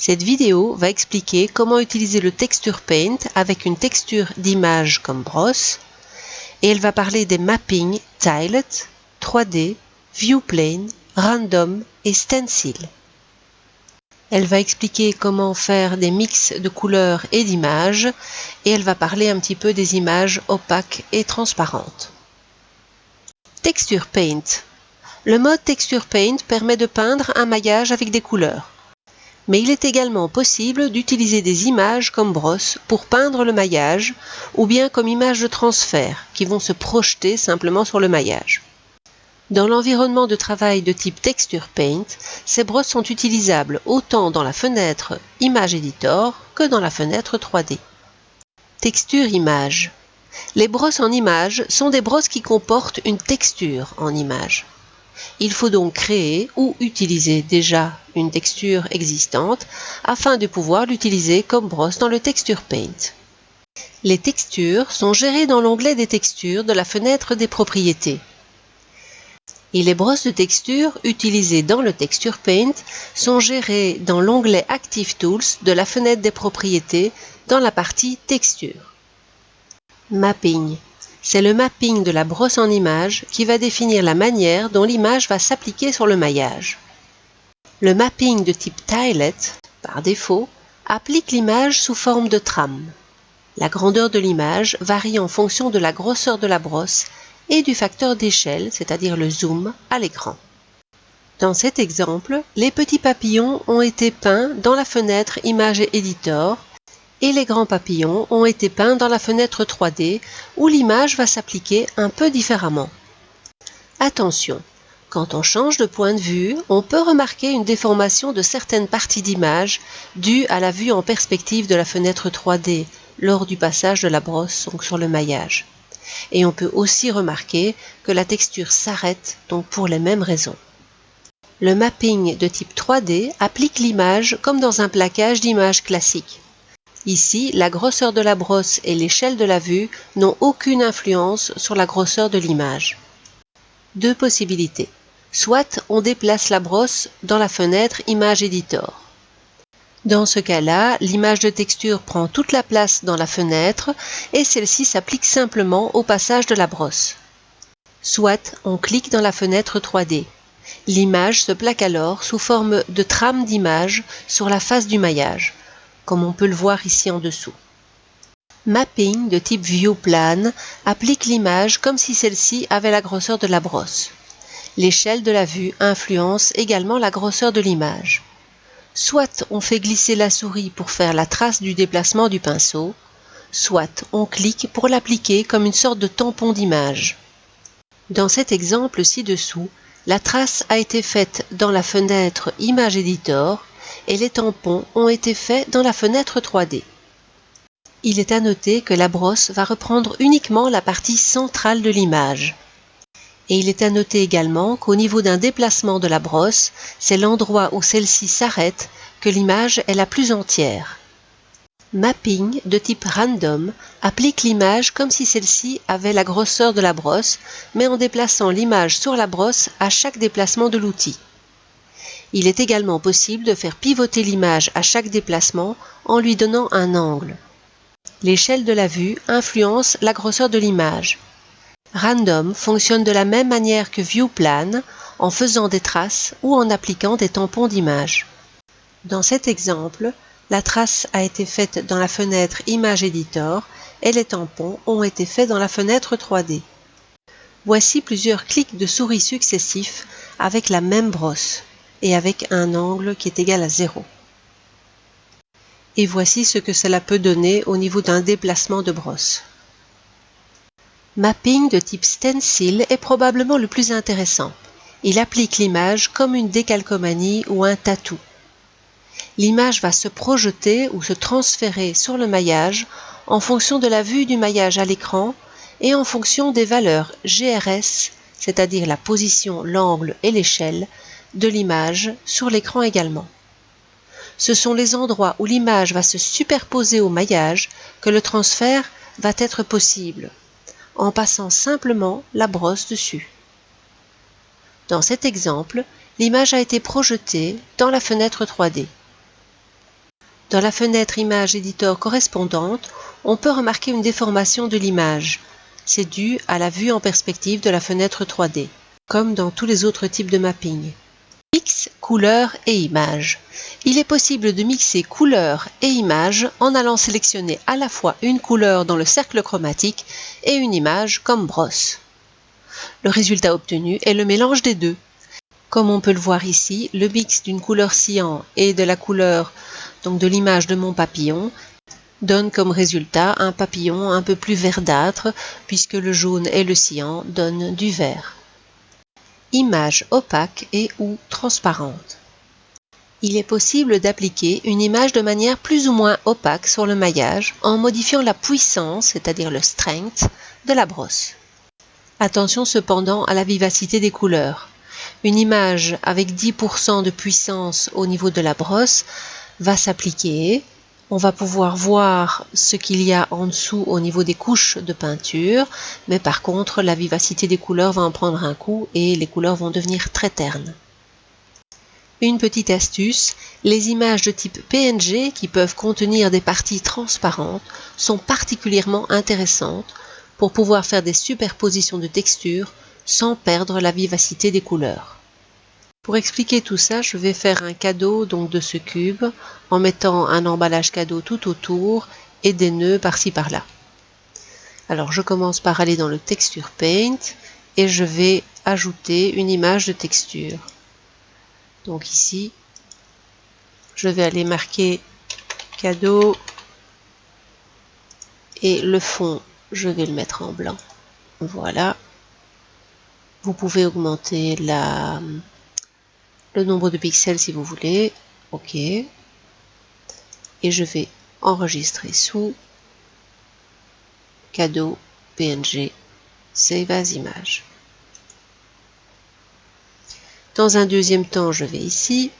Cette vidéo va expliquer comment utiliser le Texture Paint avec une texture d'image comme brosse, et elle va parler des mappings Tiled, 3D, Viewplane, Random et Stencil. Elle va expliquer comment faire des mix de couleurs et d'images, et elle va parler un petit peu des images opaques et transparentes. Texture Paint. Le mode Texture Paint permet de peindre un maillage avec des couleurs. Mais il est également possible d'utiliser des images comme brosse pour peindre le maillage ou bien comme images de transfert qui vont se projeter simplement sur le maillage. Dans l'environnement de travail de type Texture Paint, ces brosses sont utilisables autant dans la fenêtre Image Editor que dans la fenêtre 3D. Texture Image. Les brosses en image sont des brosses qui comportent une texture en image. Il faut donc créer ou utiliser déjà une texture existante afin de pouvoir l'utiliser comme brosse dans le Texture Paint. Les textures sont gérées dans l'onglet des textures de la fenêtre des propriétés. Et les brosses de texture utilisées dans le Texture Paint sont gérées dans l'onglet Active Tools de la fenêtre des propriétés dans la partie Texture. Mapping. C'est le mapping de la brosse en image qui va définir la manière dont l'image va s'appliquer sur le maillage. Le mapping de type Tiled, par défaut, applique l'image sous forme de trame. La grandeur de l'image varie en fonction de la grosseur de la brosse et du facteur d'échelle, c'est-à-dire le zoom, à l'écran. Dans cet exemple, les petits papillons ont été peints dans la fenêtre Image Editor et les grands papillons ont été peints dans la fenêtre 3D où l'image va s'appliquer un peu différemment. Attention, quand on change de point de vue, on peut remarquer une déformation de certaines parties d'image due à la vue en perspective de la fenêtre 3D lors du passage de la brosse donc sur le maillage. Et on peut aussi remarquer que la texture s'arrête donc pour les mêmes raisons. Le mapping de type 3D applique l'image comme dans un plaquage d'images classique. Ici, la grosseur de la brosse et l'échelle de la vue n'ont aucune influence sur la grosseur de l'image. Deux possibilités. Soit on déplace la brosse dans la fenêtre Image Editor. Dans ce cas-là, l'image de texture prend toute la place dans la fenêtre et celle-ci s'applique simplement au passage de la brosse. Soit on clique dans la fenêtre 3D. L'image se plaque alors sous forme de trame d'image sur la face du maillage, comme on peut le voir ici en dessous. Mapping de type Viewplane applique l'image comme si celle-ci avait la grosseur de la brosse. L'échelle de la vue influence également la grosseur de l'image. Soit on fait glisser la souris pour faire la trace du déplacement du pinceau, soit on clique pour l'appliquer comme une sorte de tampon d'image. Dans cet exemple ci-dessous, la trace a été faite dans la fenêtre Image Editor et les tampons ont été faits dans la fenêtre 3D. Il est à noter que la brosse va reprendre uniquement la partie centrale de l'image. Et il est à noter également qu'au niveau d'un déplacement de la brosse, c'est l'endroit où celle-ci s'arrête que l'image est la plus entière. Mapping de type Random applique l'image comme si celle-ci avait la grosseur de la brosse, mais en déplaçant l'image sur la brosse à chaque déplacement de l'outil. Il est également possible de faire pivoter l'image à chaque déplacement en lui donnant un angle. L'échelle de la vue influence la grosseur de l'image. Random fonctionne de la même manière que Viewplane en faisant des traces ou en appliquant des tampons d'image. Dans cet exemple, la trace a été faite dans la fenêtre Image Editor et les tampons ont été faits dans la fenêtre 3D. Voici plusieurs clics de souris successifs avec la même brosse et avec un angle qui est égal à 0. Et voici ce que cela peut donner au niveau d'un déplacement de brosse. Mapping de type Stencil est probablement le plus intéressant. Il applique l'image comme une décalcomanie ou un tatou. L'image va se projeter ou se transférer sur le maillage en fonction de la vue du maillage à l'écran et en fonction des valeurs GRS, c'est-à-dire la position, l'angle et l'échelle, de l'image sur l'écran également. Ce sont les endroits où l'image va se superposer au maillage que le transfert va être possible, en passant simplement la brosse dessus. Dans cet exemple, l'image a été projetée dans la fenêtre 3D. Dans la fenêtre Image Editor correspondante, on peut remarquer une déformation de l'image. C'est dû à la vue en perspective de la fenêtre 3D, comme dans tous les autres types de mapping. Mix, couleur et image. Il est possible de mixer couleur et image en allant sélectionner à la fois une couleur dans le cercle chromatique et une image comme brosse. Le résultat obtenu est le mélange des deux. Comme on peut le voir ici, le mix d'une couleur cyan et de la couleur donc de l'image de mon papillon donne comme résultat un papillon un peu plus verdâtre puisque le jaune et le cyan donnent du vert. Image opaque et ou transparente. Il est possible d'appliquer une image de manière plus ou moins opaque sur le maillage en modifiant la puissance, c'est-à-dire le strength, de la brosse. Attention cependant à la vivacité des couleurs. Une image avec 10% de puissance au niveau de la brosse va s'appliquer. On va pouvoir voir ce qu'il y a en dessous au niveau des couches de peinture, mais par contre la vivacité des couleurs va en prendre un coup et les couleurs vont devenir très ternes. Une petite astuce, les images de type PNG qui peuvent contenir des parties transparentes sont particulièrement intéressantes pour pouvoir faire des superpositions de textures sans perdre la vivacité des couleurs. Pour expliquer tout ça, je vais faire un cadeau donc de ce cube en mettant un emballage cadeau tout autour et des nœuds par-ci par-là. Alors je commence par aller dans le Texture Paint et je vais ajouter une image de texture. Donc ici, je vais aller marquer cadeau et le fond, je vais le mettre en blanc. Voilà. Vous pouvez augmenter le nombre de pixels si vous voulez. OK. Et je vais enregistrer sous cadeau PNG Save as Image. Dans un deuxième temps, je vais ici.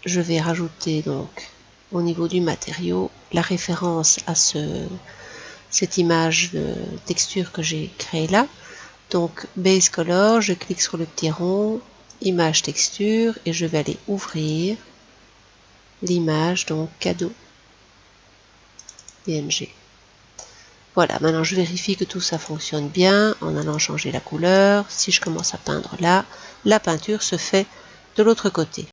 Je vais rajouter donc au niveau du matériau la référence à cette image de texture que j'ai créée là. Donc Base Color, je clique sur le petit rond, Image Texture et je vais aller ouvrir l'image donc cadeau PNG. Voilà, maintenant je vérifie que tout ça fonctionne bien en allant changer la couleur. Si je commence à peindre là, la peinture se fait de l'autre côté.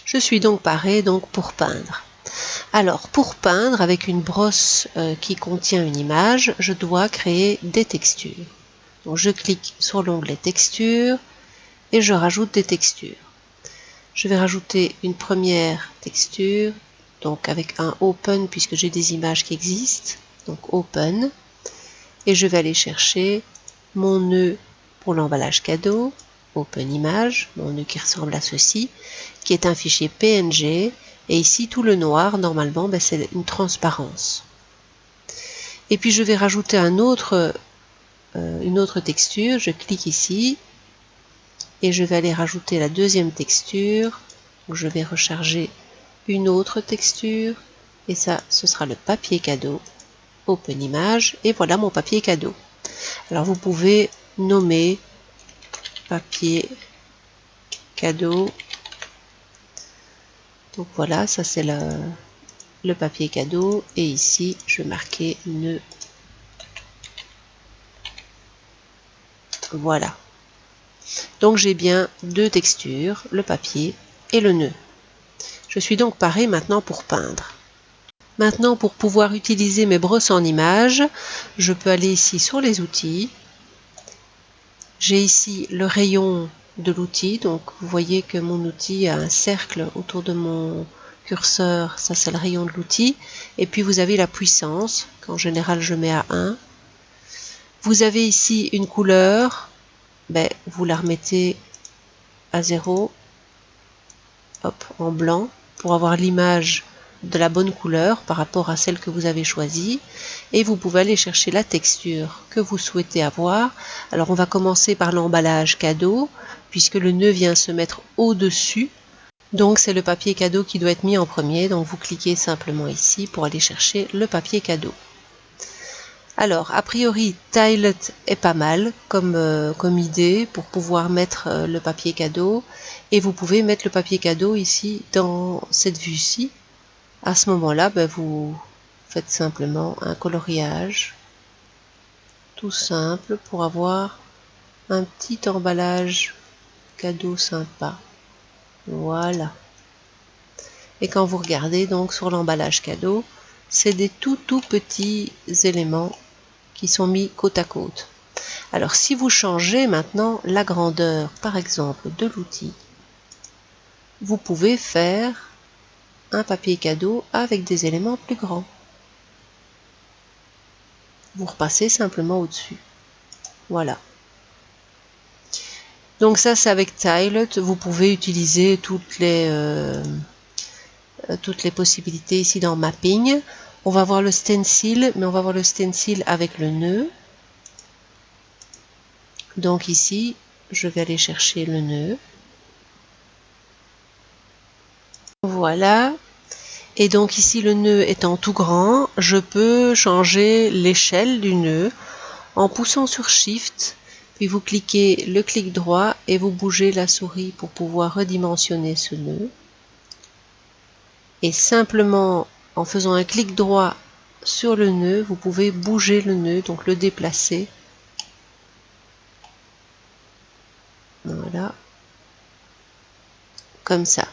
Je suis donc paré pour peindre. Alors pour peindre avec une brosse qui contient une image, je dois créer des textures. Donc je clique sur l'onglet texture et je rajoute des textures. Je vais rajouter une première texture, donc avec un open puisque j'ai des images qui existent, donc open. Et je vais aller chercher mon nœud pour l'emballage cadeau, open image, mon nœud qui ressemble à ceci, qui est un fichier PNG. Et ici tout le noir, normalement, c'est une transparence. Et puis je vais rajouter une autre texture, je clique ici et je vais aller rajouter la deuxième texture. Donc je vais recharger une autre texture et ça ce sera le papier cadeau, open image, et voilà mon papier cadeau. Alors vous pouvez nommer papier cadeau. Donc voilà, ça c'est le papier cadeau et ici je vais marquer nœud. Voilà. Donc j'ai bien deux textures, le papier et le nœud. Je suis donc paré maintenant pour peindre. Maintenant pour pouvoir utiliser mes brosses en images, je peux aller ici sur les outils. J'ai ici le rayon de l'outil, donc vous voyez que mon outil a un cercle autour de mon curseur, ça c'est le rayon de l'outil. Et puis vous avez la puissance, qu'en général je mets à 1. Vous avez ici une couleur, vous la remettez à 0, hop, en blanc, pour avoir l'image de la bonne couleur par rapport à celle que vous avez choisie. Et vous pouvez aller chercher la texture que vous souhaitez avoir. Alors on va commencer par l'emballage cadeau, puisque le nœud vient se mettre au-dessus. Donc c'est le papier cadeau qui doit être mis en premier. Donc vous cliquez simplement ici pour aller chercher le papier cadeau. Alors, a priori, Tilet est pas mal comme idée pour pouvoir mettre le papier cadeau. Et vous pouvez mettre le papier cadeau ici dans cette vue-ci. À ce moment-là, vous faites simplement un coloriage tout simple pour avoir un petit emballage cadeau sympa. Voilà. Et quand vous regardez donc sur l'emballage cadeau, c'est des tout petits éléments qui sont mis côte à côte. Alors si vous changez maintenant la grandeur, par exemple, de l'outil, vous pouvez faire un papier cadeau avec des éléments plus grands. Vous repassez simplement au-dessus. Voilà. Donc ça c'est avec Tilet. Vous pouvez utiliser toutes les possibilités ici dans Mapping. On va voir le stencil, mais on va voir le stencil avec le nœud. Donc ici, je vais aller chercher le nœud. Voilà. Et donc ici, le nœud étant tout grand, je peux changer l'échelle du nœud en poussant sur Shift, puis vous cliquez le clic droit et vous bougez la souris pour pouvoir redimensionner ce nœud. Et simplement en faisant un clic droit sur le nœud, vous pouvez bouger le nœud, donc le déplacer. Voilà. Comme ça.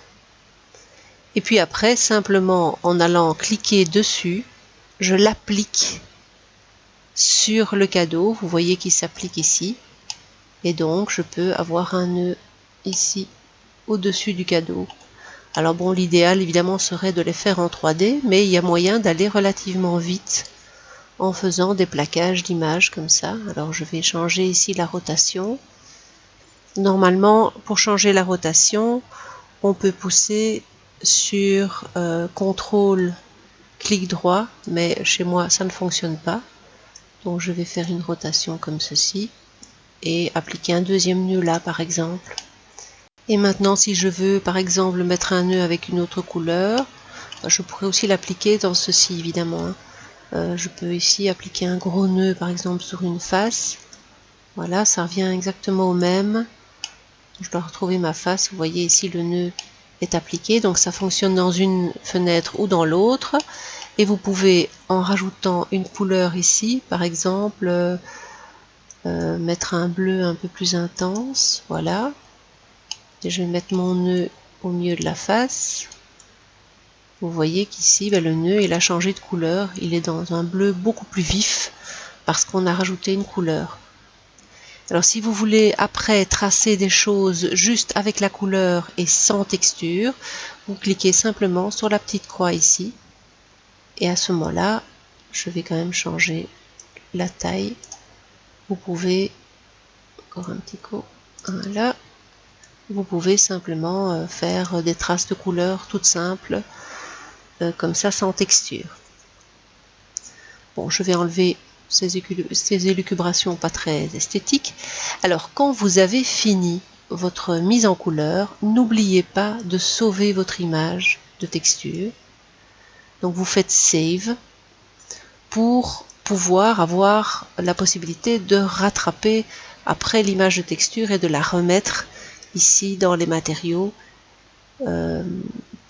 Et puis après, simplement en allant cliquer dessus, je l'applique sur le cadeau. Vous voyez qu'il s'applique ici. Et donc, je peux avoir un nœud ici, au-dessus du cadeau. Alors bon, l'idéal, évidemment, serait de les faire en 3D, mais il y a moyen d'aller relativement vite en faisant des plaquages d'images comme ça. Alors, je vais changer ici la rotation. Normalement, pour changer la rotation, on peut pousser sur CTRL, clic droit, mais chez moi, ça ne fonctionne pas. Donc, je vais faire une rotation comme ceci et appliquer un deuxième nœud là, par exemple. Et maintenant, si je veux, par exemple, mettre un nœud avec une autre couleur, je pourrais aussi l'appliquer dans ceci, évidemment. Je peux ici appliquer un gros nœud, par exemple, sur une face. Voilà, ça revient exactement au même. Je dois retrouver ma face. Vous voyez ici, le nœud est appliqué. Donc, ça fonctionne dans une fenêtre ou dans l'autre. Et vous pouvez, en rajoutant une couleur ici, par exemple, mettre un bleu un peu plus intense. Voilà. Et je vais mettre mon nœud au milieu de la face. Vous voyez qu'ici, le nœud, il a changé de couleur. Il est dans un bleu beaucoup plus vif parce qu'on a rajouté une couleur. Alors, si vous voulez après tracer des choses juste avec la couleur et sans texture, vous cliquez simplement sur la petite croix ici. Et à ce moment-là, je vais quand même changer la taille. Vous pouvez, encore un petit coup, voilà. Vous pouvez simplement faire des traces de couleur toutes simples, comme ça, sans texture. Bon, je vais enlever ces élucubrations pas très esthétiques. Alors, quand vous avez fini votre mise en couleur, n'oubliez pas de sauver votre image de texture. Donc, vous faites Save pour pouvoir avoir la possibilité de rattraper après l'image de texture et de la remettre ici dans les matériaux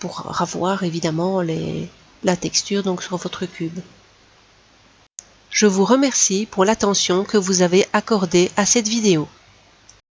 pour avoir évidemment la texture donc sur votre cube. Je vous remercie pour l'attention que vous avez accordée à cette vidéo.